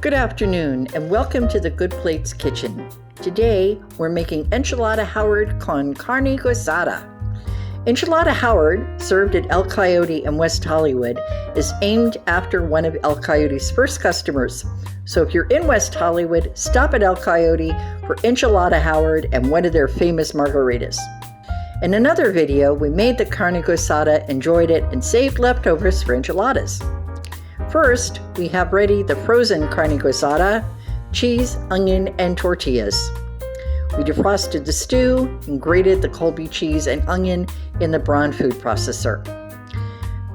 Good afternoon and welcome to the Good Plates Kitchen. Today we're making Enchilada Howard con Carne Guisada. Enchilada Howard, served at El Coyote in West Hollywood, is aimed after one of El Coyote's first customers. So if you're in West Hollywood, stop at El Coyote for Enchilada Howard and one of their famous margaritas. In another video, we made the Carne Guisada, enjoyed it, and saved leftovers for enchiladas. First, we have ready the frozen Carne Guisada, cheese, onion, and tortillas. We defrosted the stew and grated the Colby cheese and onion in the Braun food processor.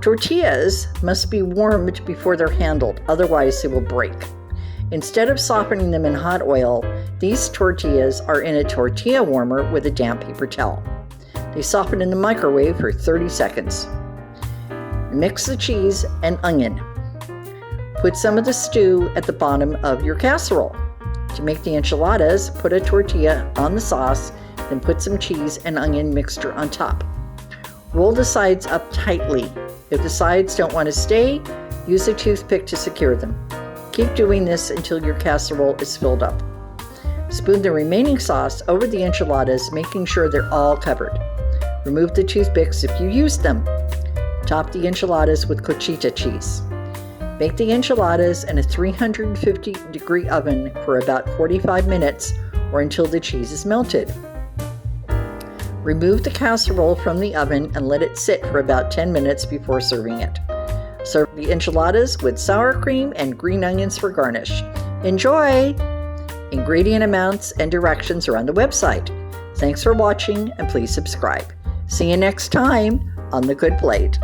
Tortillas must be warmed before they're handled, otherwise they will break. Instead of softening them in hot oil, these tortillas are in a tortilla warmer with a damp paper towel. They soften in the microwave for 30 seconds. Mix the cheese and onion. Put some of the stew at the bottom of your casserole. To make the enchiladas, put a tortilla on the sauce, then put some cheese and onion mixture on top. Roll the sides up tightly. If the sides don't want to stay, use a toothpick to secure them. Keep doing this until your casserole is filled up. Spoon the remaining sauce over the enchiladas, making sure they're all covered. Remove the toothpicks if you used them. Top the enchiladas with Coyote cheese. Bake the enchiladas in a 350-degree oven for about 45 minutes or until the cheese is melted. Remove the casserole from the oven and let it sit for about 10 minutes before serving it. Serve the enchiladas with sour cream and green onions for garnish. Enjoy! Ingredient amounts and directions are on the website. Thanks for watching and please subscribe. See you next time on The Good Plate.